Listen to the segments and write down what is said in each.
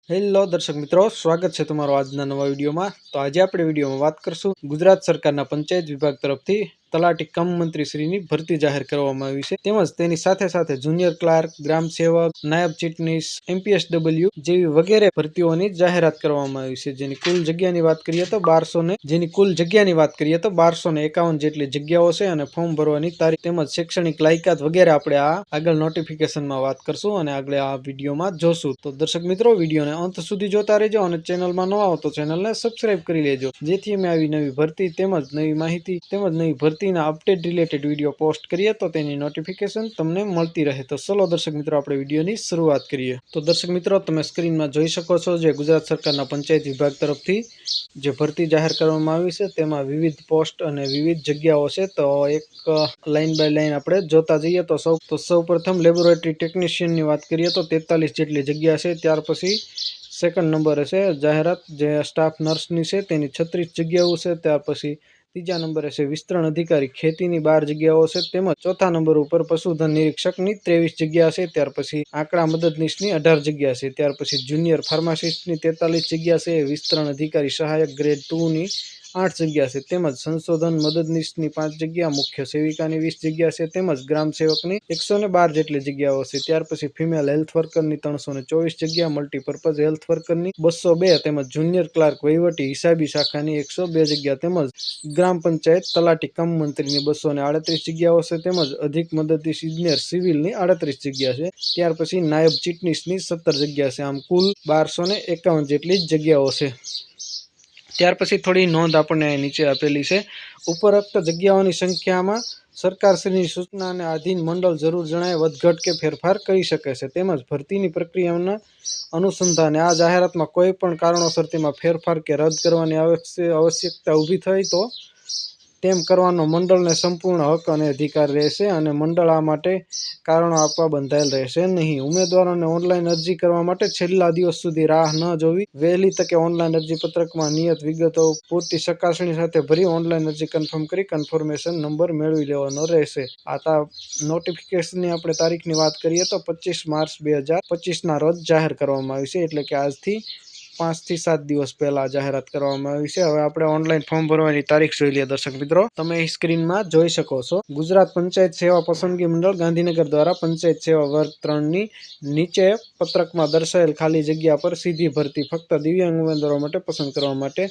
Hello દર્શક મિત્રો, સ્વાગત છે તમારો આજના નવા વિડીયોમાં। તો આજે આપણે વિડીયોમાં વાત કરશું ગુજરાત સરકારના પંચાયત વિભાગ તરફથી તલાટી કમ મંત્રી શ્રીની ભરતી જાહેર કરવામાં આવી છે, તેમજ તેની સાથે સાથે જુનિયર ક્લાર્ક, ગ્રામ સેવક, નાયબ ચીટનીસ, MPSW જેવી વગેરે ભરતીઓની જાહેરાત કરવામાં આવી છે। જેની કુલ જગ્યાની વાત કરીએ તો 1251 જેટલી જગ્યાઓ છે અને ફોર્મ ભરવાની તારીખ તેમજ શૈક્ષણિક લાયકાત વગેરે આપણે આ આગળ નોટિફિકેશનમાં વાત કરશું અને આગળ આ વિડીયોમાં જોશું। તો દર્શક મિત્રો, વિડીયોને અંત સુધી જોતા રહેજો અને ચેનલમાં નવા હો તો ચેનલને સબસ્ક્રાઇબ કરી લેજો, જેથી અમે આવી નવી ભરતી તેમજ નવી માહિતી તેમજ નવી ભરતીના અપડેટ રિલેટેડ વિડીયો પોસ્ટ કરીએ તો તેની નોટિફિકેશન તમને મળતી રહે। તો ચલો દર્શક મિત્રો, આપણે વિડીયોની શરૂઆત કરીએ। તો દર્શક મિત્રો, તમે સ્ક્રીનમાં જોઈ શકો છો જે ગુજરાત સરકારના પંચાયત વિભાગ તરફથી જે ભરતી જાહેર કરવામાં આવી છે તેમાં વિવિધ પોસ્ટ અને વિવિધ જગ્યાઓ છે। તો એક લાઈન બાય લાઈન આપણે જોતા જઈએ તો સૌપ્રથમ લેબોરેટરી ટેકનિશિયનની વાત કરીએ તો 43 જેટલી જગ્યા છે। ત્યાર પછી સેકન્ડ નંબરે છે જાહેરાત જે સ્ટાફ નર્સની છે તેની 36 જગ્યાઓ છે। ત્યાર પછી ત્રીજા નંબરે છે વિસ્તરણ અધિકારી ખેતીની 12 જગ્યાઓ છે, તેમજ ચોથા નંબર ઉપર પશુધન નિરીક્ષકની 23 જગ્યા છે। ત્યાર પછી આંકડા મદદનીશની 18 જગ્યા છે। ત્યાર પછી જુનિયર ફાર્માસિસ્ટની 43 જગ્યા છે, વિસ્તરણ અધિકારી સહાયક ગ્રેડ 2ની 8 જગ્યા છે, તેમજ સંશોધન મદદનીશની 5 જગ્યા, મુખ્ય સેવિકાની 20 જગ્યા છે, તેમજ ગ્રામ સેવકની 112 જેટલી જગ્યાઓ છે। ત્યાર પછી ફિમેલ હેલ્થ વર્કરની 324 જગ્યા, મલ્ટીપર્પઝ હેલ્થ વર્કરની 202, તેમજ જુનિયર ક્લાર્ક વહીવટી હિસાબી શાખાની 102 જગ્યા, તેમજ ગ્રામ પંચાયત તલાટી કમ મંત્રીની 238 જગ્યાઓ છે, તેમજ અધિક મદદનીશ ઇજનેર સિવિલની 38 જગ્યા છે। ત્યાર પછી નાયબ ચીટનીસની 17 જગ્યા છે। આમ કુલ 1251 જેટલી જગ્યાઓ છે। ત્યાર પછી થોડી નોંધ આપણને નીચે આપેલી છે। ઉપરોક્ત જગ્યાઓની સંખ્યામાં સરકારશ્રીની સૂચનાને આધીન મંડળ જરૂર જણાય વધઘટ કે ફેરફાર કરી શકે છે, તેમજ ભરતીની પ્રક્રિયાના અનુસંધાને આ જાહેરાતમાં કોઈ પણ કારણોસર તેમાં ફેરફાર કે રદ કરવાની આવશ્યકતા ઊભી થાય તો તેમ કરવાનો મંડળને સંપૂર્ણ હક અને અધિકાર રહેશે અને મંડળ આ માટે કારણો આપવા બંધાયેલ રહેશે નહીં। ઉમેદવારોને ઓનલાઈન અરજી કરવા માટે છેલ્લા દિવસ સુધી રાહ ન જોવી, વહેલી તકે ઓનલાઈન અરજીપત્રકમાં નિયત વિગતો પૂરતી ચકાસણી સાથે ભરી ઓનલાઈન અરજી કન્ફર્મ કરી કન્ફર્મેશન નંબર મેળવી લેવાનો રહેશે। આ નોટિફિકેશનની આપણે તારીખની વાત કરીએ તો 25 માર્ચ 2025ના રોજ જાહેર કરવામાં આવી છે, એટલે કે આજથી 5 થી 7 દિવસ પહેલા જાહેરાત કરવામાં આવી છે। હવે આપણે ઓનલાઈન ફોર્મ ભરવાની તારીખ જોઈ લઈએ। દર્શક મિત્રો, તમે સ્ક્રીનમાં જોઈ શકો છો ગુજરાત પંચાયત સેવા પસંદગી મંડળ ગાંધીનગર દ્વારા પંચાયત સેવા વર્ગ 3ની નીચે પત્રકમાં દર્શાવેલ ખાલી જગ્યા પર સીધી ભરતી ફક્ત દિવ્યાંગ ઉમેદવારો માટે પસંદ કરવા માટે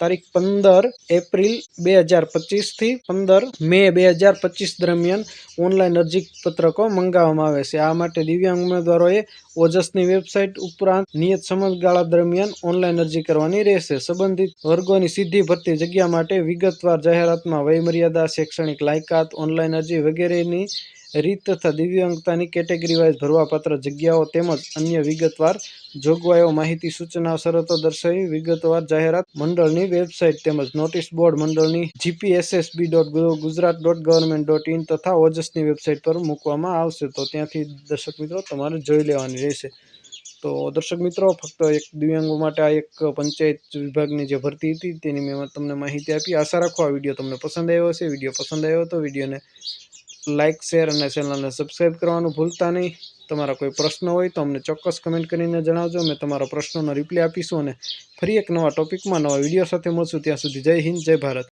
તારીખ 15 એપ્રિલ 2025 થી 15 મે 2025 દરમિયાન ઓનલાઈન અરજી પત્રકો મંગાવવામાં આવે છે। આ માટે દિવ્યાંગ ઉમેદવારોએ ઓજસની વેબસાઇટ ઉપરાંત નિયત સમયગાળા દરમિયાન ઓનલાઈન અરજી કરવાની રહેશે। સંબંધિત વર્ગોની સીધી ભરતી જગ્યા માટે વિગતવાર જાહેરાતમાં વયમર્યાદા, શૈક્ષણિક લાયકાત, ઓનલાઈન અરજી વગેરેની રીત તથા દિવ્યાંગતાની કેટેગરી વાઇઝ ભરવાપાત્ર જગ્યાઓ તેમજ અન્ય વિગતવાર જોગવાઈઓ, માહિતી, સૂચના, શરતો દર્શાવી વિગતવાર જાહેરાત મંડળની વેબસાઇટ તેમજ નોટિસ બોર્ડ મંડળની gpssb.gujarat.government.in તથા ઓજસની વેબસાઇટ પર મૂકવામાં આવશે। તો ત્યાંથી દર્શક મિત્રો તમારે જોઈ લેવાની રહેશે। તો દર્શક મિત્રો, ફક્ત એક દિવ્યાંગો માટે આ એક પંચાયત વિભાગની જે ભરતી હતી તેની મેં તમને માહિતી આપી। આશા રાખો આ વિડીયો તમને પસંદ આવ્યો હશે। વિડીયો પસંદ આવ્યો તો વિડીયોને લાઇક, શેર અને ચેનલને સબસ્ક્રાઈબ કરવાનું ભૂલતા નહીં। તમારા કોઈ પ્રશ્ન હોય તો અમને ચોક્કસ કમેન્ટ કરીને જણાવજો, અમે તમારા પ્રશ્નોનો રિપ્લાય આપીશું અને ફરી એક નવા ટોપિકમાં નવા વિડીયો સાથે મળશું। ત્યાં સુધી જય હિન્દ, જય ભારત।